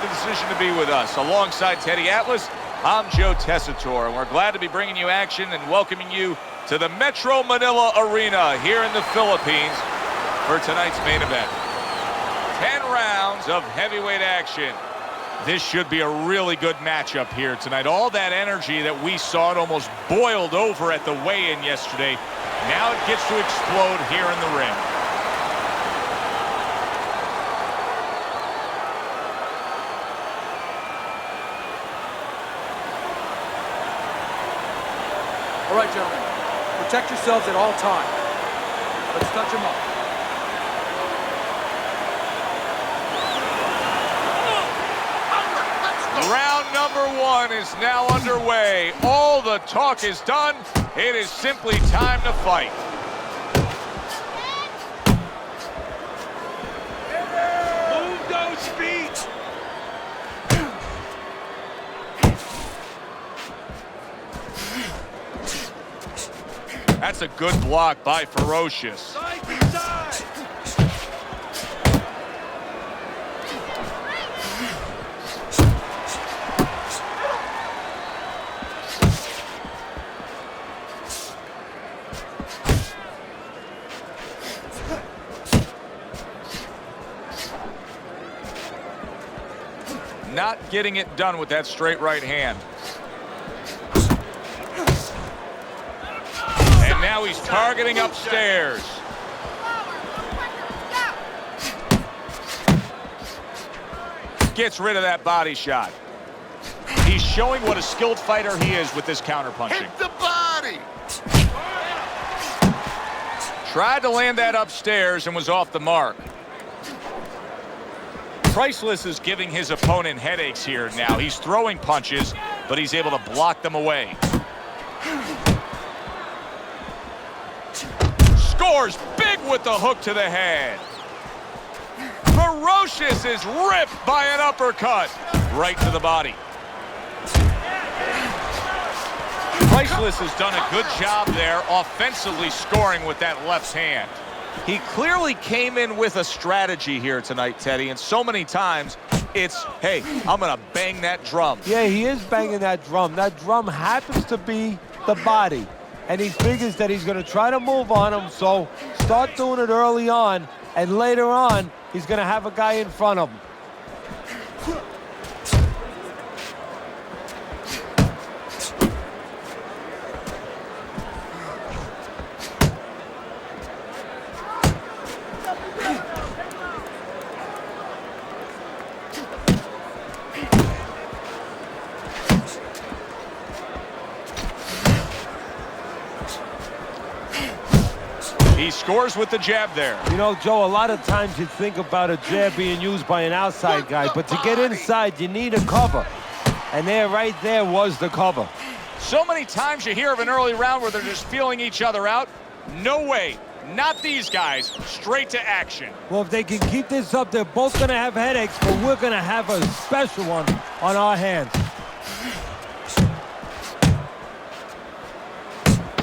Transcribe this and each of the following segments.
the decision to be with us. Alongside Teddy Atlas, I'm Joe Tessitore, and we're glad to be bringing you action and welcoming you to the Metro Manila Arena here in the Philippines for tonight's main event. 10 rounds of heavyweight action. This should be a really good matchup here tonight. All that energy that we saw, it almost boiled over at the weigh-in yesterday. Now it gets to explode here in the ring. All right, gentlemen, protect yourselves at all times. Let's touch them up. Round number 1 is now underway. All the talk is done. It is simply time to fight. Move those feet. That's a good block by Ferocious. Side to side. Not getting it done with that straight right hand. And now he's targeting upstairs. Gets rid of that body shot. He's showing what a skilled fighter he is with this counterpunching. Hit the body. Tried to land that upstairs and was off the mark. Priceless is giving his opponent headaches here now. He's throwing punches, but he's able to block them away. Scores big with the hook to the head. Ferocious is ripped by an uppercut right to the body. Priceless has done a good job there offensively scoring with that left hand. He clearly came in with a strategy here tonight, Teddy, and so many times it's, hey, I'm going to bang that drum. Yeah, he is banging that drum. That drum happens to be the body, and he figures that he's going to try to move on him, so start doing it early on, and later on, he's going to have a guy in front of him. He scores with the jab there. You know, Joe, a lot of times you think about a jab being used by an outside guy, but to get inside, you need a cover. And there, right there, was the cover. So many times you hear of an early round where they're just feeling each other out. No way. Not these guys. Straight to action. Well, if they can keep this up, they're both going to have headaches, but we're going to have a special one on our hands.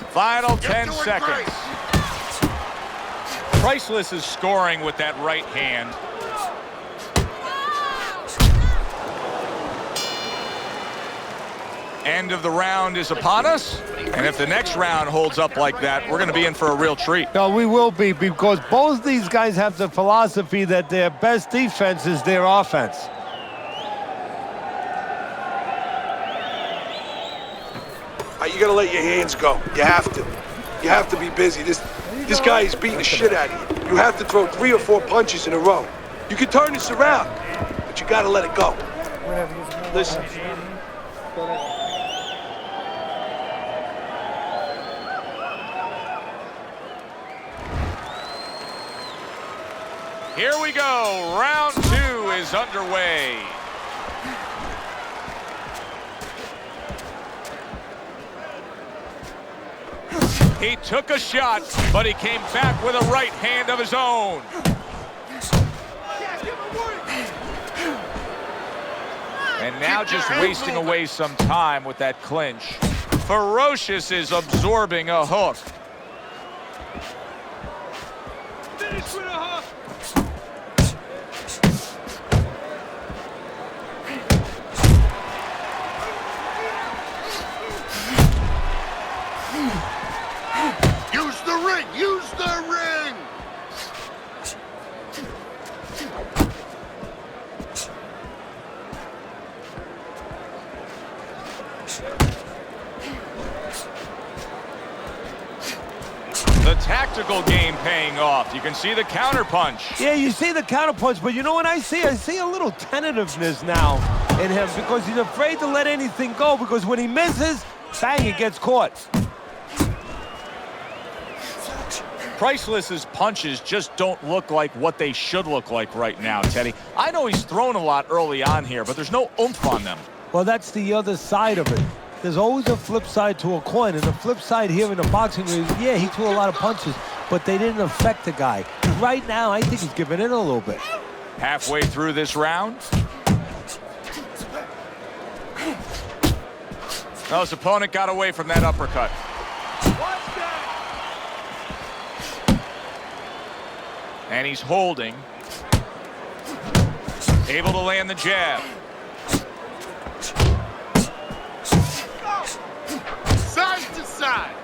Final 10 seconds. Priceless is scoring with that right hand. End of the round is upon us. And if the next round holds up like that, we're going to be in for a real treat. No, we will be, because both these guys have the philosophy that their best defense is their offense. You gotta let your hands go. You have to. You have to be busy. This guy is beating the shit out of you. You have to throw 3 or 4 punches in a row. You can turn this around, but you gotta let it go. Listen. Here we go. Round 2 is underway. He took a shot, but he came back with a right hand of his own. And now just wasting away some time with that clinch. Ferocious is absorbing a hook. tactical game paying off. You can see the counterpunch. Yeah, you see the counterpunch, but you know what I see a little tentativeness now in him because he's afraid to let anything go because when he misses, bang, he gets caught. Priceless's punches just don't look like what they should look like right now, Teddy. I know he's thrown a lot early on here, but there's no oomph on them. Well, that's the other side of it. There's always a flip side to a coin, and the flip side here in the boxing ring is, yeah, he threw a lot of punches, but they didn't affect the guy. Right now, I think he's giving in a little bit. Halfway through this round. Well, his opponent got away from that uppercut. And he's holding. Able to land the jab. Side to side.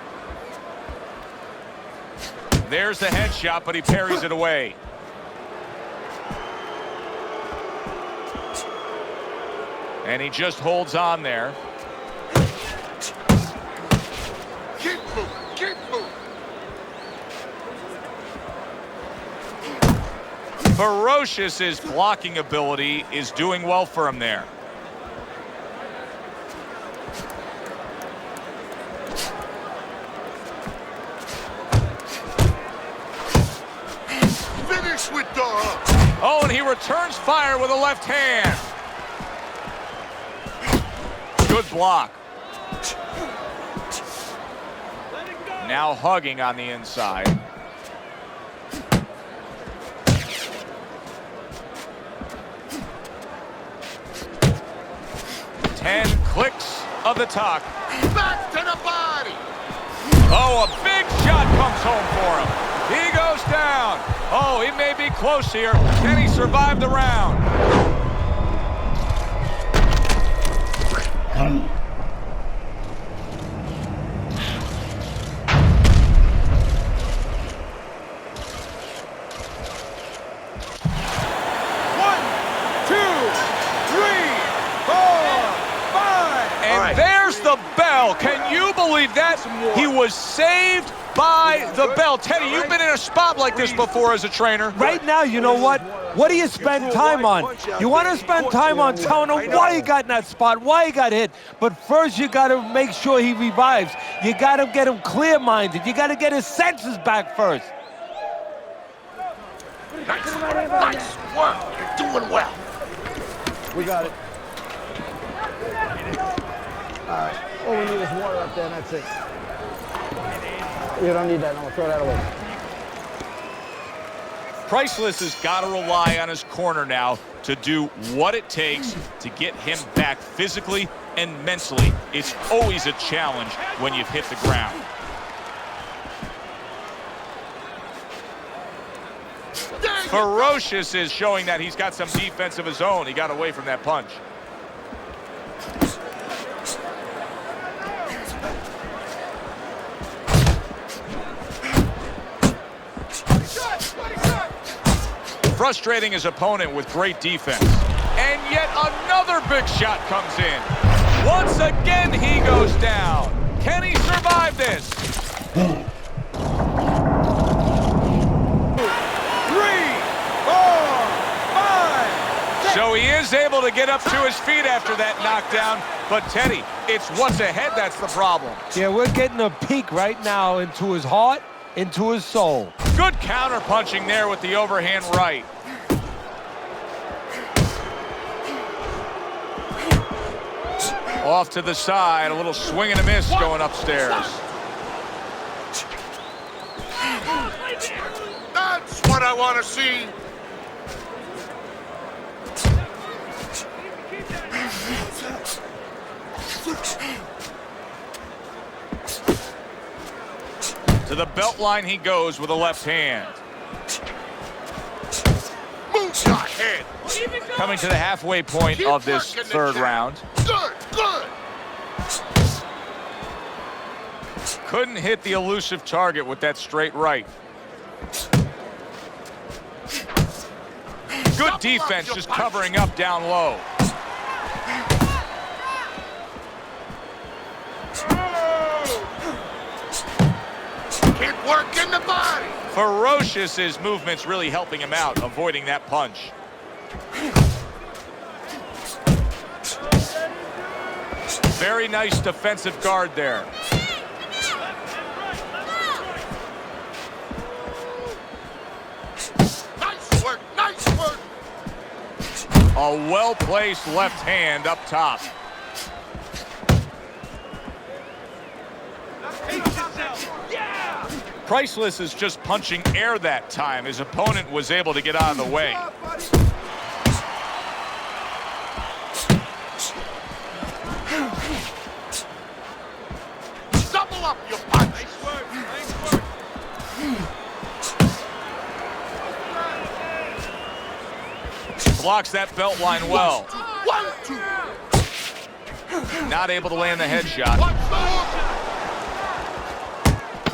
There's the headshot, but he parries it away. And he just holds on there. Keep moving, keep moving. Ferocious's blocking ability is doing well for him there. Finish with the hook. Oh, and he returns fire with a left hand. Good block. Now hugging on the inside. Ten clicks of the talk. Back to the body. Oh, a big shot comes home for him. He goes down. Oh, he may be close here. Can he survive the round? The bell. Can you believe that? He was saved by the bell. Teddy, you've been in a spot like this before as a trainer. Right now, you know what? What do you spend time on? You want to spend time on telling him why he got in that spot, why he got hit. But first, you got to make sure he revives. You got to get him clear-minded. You got to get his senses back first. Nice work. You're doing well. We got it. All right. All we need is water up there, and that's it. You don't need that. No, throw that away. Priceless has got to rely on his corner now to do what it takes to get him back physically and mentally. It's always a challenge when you've hit the ground. Ferocious is showing that he's got some defense of his own. He got away from that punch. Frustrating his opponent with great defense. And yet another big shot comes in. Once again, he goes down. Can he survive this? 3, 4, 5. So he is able to get up to his feet after that knockdown. But Teddy, it's what's ahead that's the problem. Yeah, we're getting a peek right now into his heart, into his soul. Good counter punching there with the overhand right. Off to the side, a little swing and a miss going upstairs. That's what I want to see. To the belt line he goes with a left hand. Moonshot head. Coming to the halfway point Keep of this working the third jab. round. Good, good. Couldn't hit the elusive target with that straight right. Good defense just covering up down low. Kid working the body. Ferocious, his movement's really helping him out, avoiding that punch. Very nice defensive guard there. Nice work, nice work. A well-placed left hand up top. Priceless is just punching air that time. His opponent was able to get out of the way. Double up your punch. Blocks that belt line well. 1, 2. Not able to land the headshot. Watch the hook.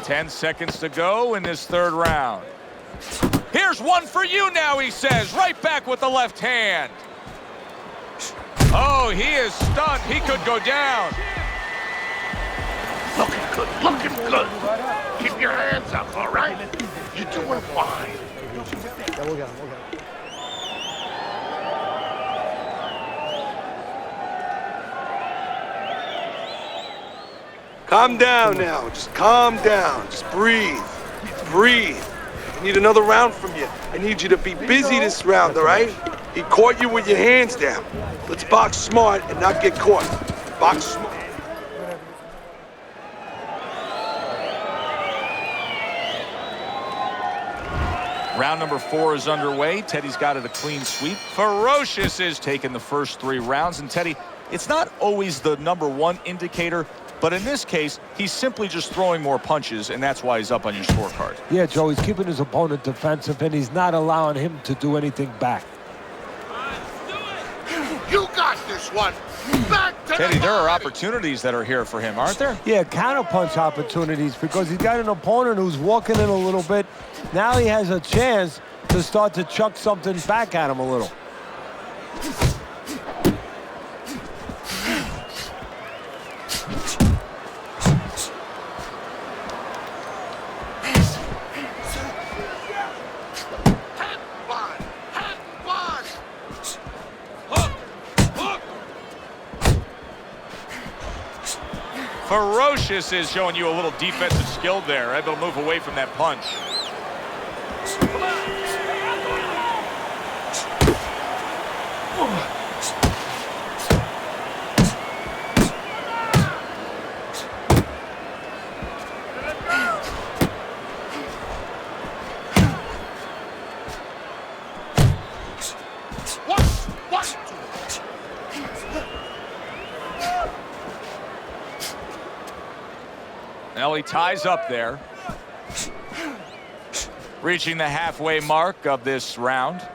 10 seconds to go in this third round. Here's one for you now, he says. Right back with the left hand. Oh, he is stunned. He could go down. Looking good, looking good. Keep your hands up, all right? You're doing fine. Yeah, we'll get him, we'll get him. Calm down now. Just calm down. Just breathe. Breathe. I need another round from you. I need you to be busy this round, all right? He caught you with your hands down. Let's box smart and not get caught. Box smart. Round number 4 is underway. Teddy's got it a clean sweep. Ferocious is taking the first 3 rounds. And Teddy, it's not always the #1 indicator, but in this case, he's simply just throwing more punches, and that's why he's up on your scorecard. Yeah, Joe, he's keeping his opponent defensive, and he's not allowing him to do anything back. You got this one. Back to Teddy, the there are body. opportunities that are here for him, aren't there? Yeah, counterpunch opportunities because he's got an opponent who's walking in a little bit. Now he has a chance to start to chuck something back at him a little. Ferocious is showing you a little defensive skill there, able to move away from that punch. Now he ties up there. Reaching the halfway mark of this round.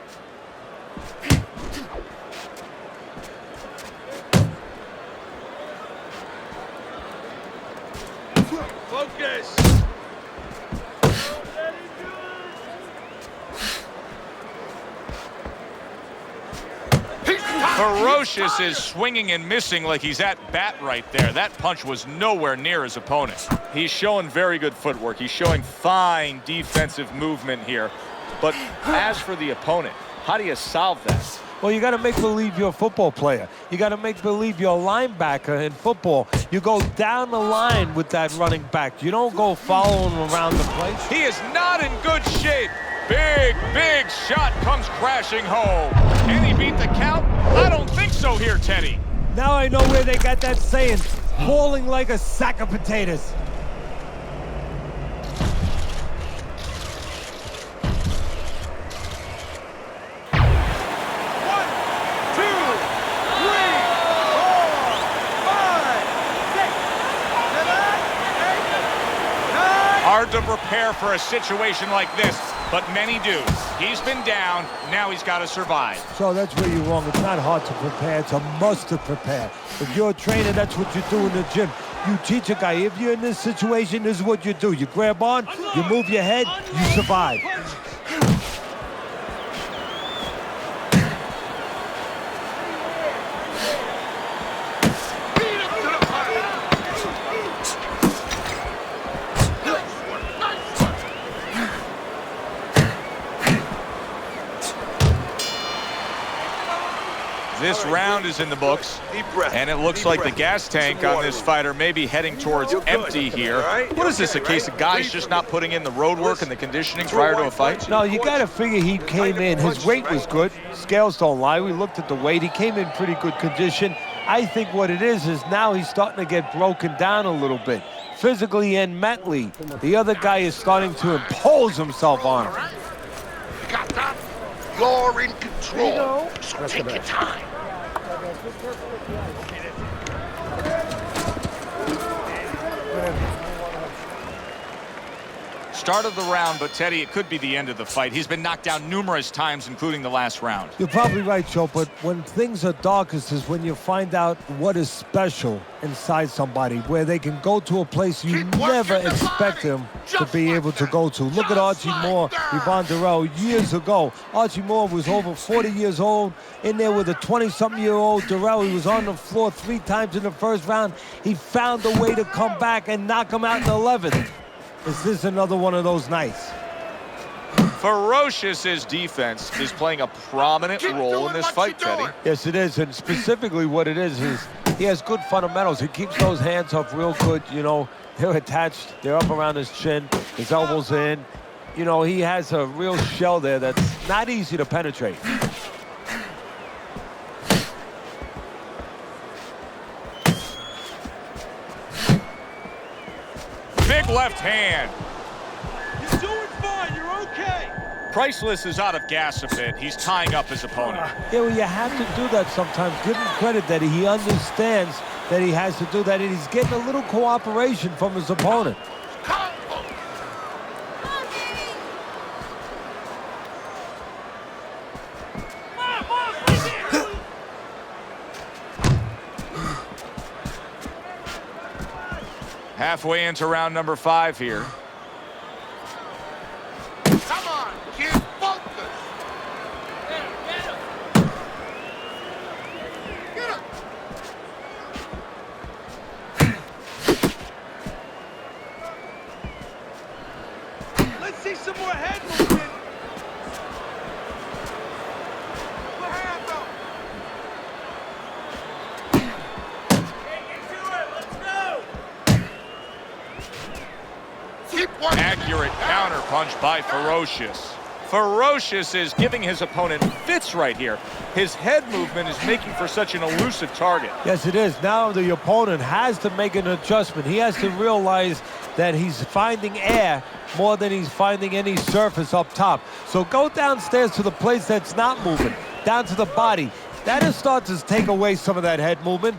Focus. Ferocious is swinging and missing like he's at bat right there. That punch was nowhere near his opponent. He's showing very good footwork. He's showing fine defensive movement here. But as for the opponent, how do you solve that? Well, you got to make believe you're a football player. You got to make believe you're a linebacker in football. You go down the line with that running back. You don't go following around the place. He is not in good shape. Big, big shot comes crashing home. Can he beat the count? I don't think so here, Teddy. Now I know where they got that saying, falling like a sack of potatoes. Hard to prepare for a situation like this, but many do. He's been down, now he's got to survive. So that's where you're wrong. It's not hard to prepare. It's a must to prepare. If you're a trainer, that's what you do in the gym. You teach a guy, if you're in this situation, this is what you do. You grab on, you move your head, you survive. round is in the books. Deep breath. And it looks Deep like breath. the gas tank Some on water. this fighter may be heading towards You're good. empty here. All right? What is this, a Okay, case right? of guys Breathe just for not me. putting in the road work and the conditioning prior to a fight? No, you got to figure he came in. His weight was good. Scales don't lie. We looked at the weight. He came in pretty good condition. I think what it is now he's starting to get broken down a little bit, physically and mentally. The other guy is starting to impose himself on him. You got that? You're in control. So take your time. Start of the round, but Teddy, it could be the end of the fight. He's been knocked down numerous times, including the last round. You're probably right, Joe, but when things are darkest is when you find out what is special inside somebody, where they can go to a place you never expect them to be able to go to. Look at Archie Moore, Yvonne Durrell, years ago. Archie Moore was over 40 years old, in there with a 20-something-year-old Durrell. He was on the floor 3 times in the first round. He found a way to come back and knock him out in the 11th. Is this another one of those nights? Ferocious' defense is playing a prominent role in this fight, Teddy. Yes, it is, and specifically what it is he has good fundamentals. He keeps those hands up real good, you know. They're attached, they're up around his chin, his elbows in. You know, he has a real shell there that's not easy to penetrate. Big left hand. You're doing fine. You're okay. Priceless is out of gas a bit. He's tying up his opponent. Yeah, well, you have to do that sometimes. Give him credit that he understands that he has to do that, and he's getting a little cooperation from his opponent. Halfway into round number 5 here. Come on, keep focused. Let's see some more head movement. Put hands up. Keep working. Accurate counter punch by Ferocious. Ferocious is giving his opponent fits right here. His head movement is making for such an elusive target. Yes, it is. Now the opponent has to make an adjustment. He has to realize that he's finding air more than he's finding any surface up top. So go downstairs to the place that's not moving, down to the body. That'll start to take away some of that head movement.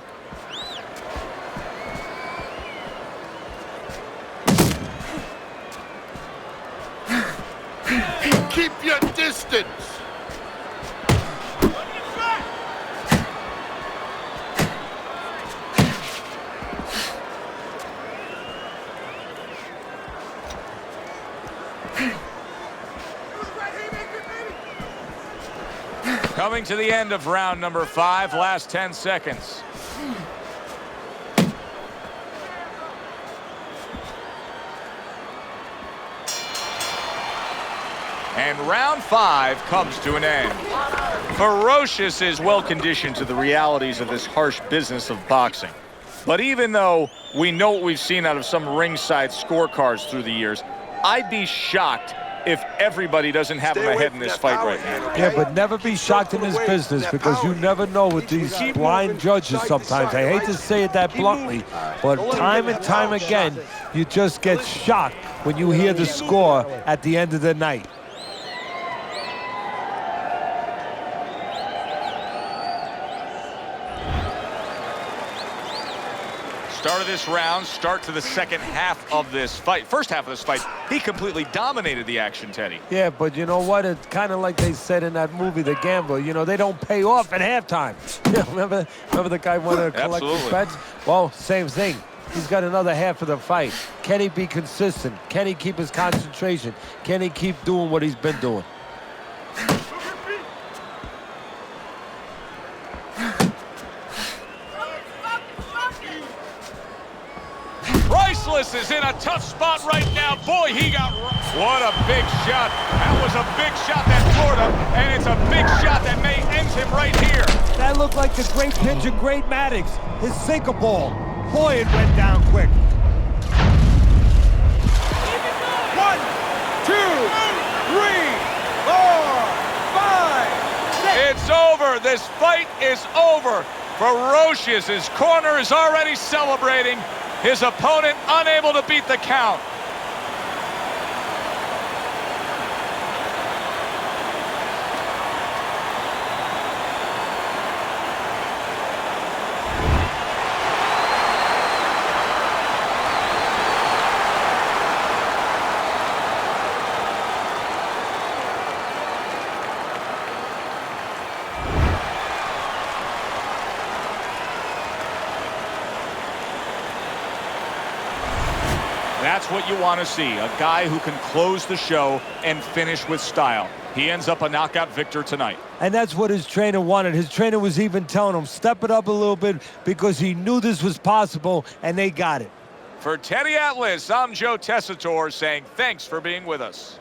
Keep your distance. Coming to the end of round number 5, last 10 seconds. And round 5 comes to an end. Ferocious is well conditioned to the realities of this harsh business of boxing. But even though we know what we've seen out of some ringside scorecards through the years, I'd be shocked if everybody doesn't have him ahead in this fight right now. Yeah, but never be shocked in this business because you never know with these blind judges sometimes. I hate to say it that bluntly, but time and time again, you just get shocked when you hear the score at the end of the night. Start of this round, start to the second half of this fight. First half of this fight, he completely dominated the action, Teddy. Yeah, but you know what? It's kind of like they said in that movie, The Gambler. You know, they don't pay off at halftime. remember the guy wanted to collect his bets? Well, same thing. He's got another half of the fight. Can he be consistent? Can he keep his concentration? Can he keep doing what he's been doing? Priceless is in a tough spot right now. Boy, he got... What a big shot. That was a big shot that floored him, and it's a big shot that may end ends him right here. That looked like the great pitcher, Great Maddox, his sinker ball. Boy, it went down quick. 1, 2, 3, 4, 5, 6. It's over. This fight is over. Ferocious. His corner is already celebrating. His opponent unable to beat the count. That's what you want to see, a guy who can close the show and finish with style. He ends up a knockout victor tonight. And that's what his trainer wanted. His trainer was even telling him, step it up a little bit, because he knew this was possible, and they got it. For Teddy Atlas, I'm Joe Tessitore saying thanks for being with us.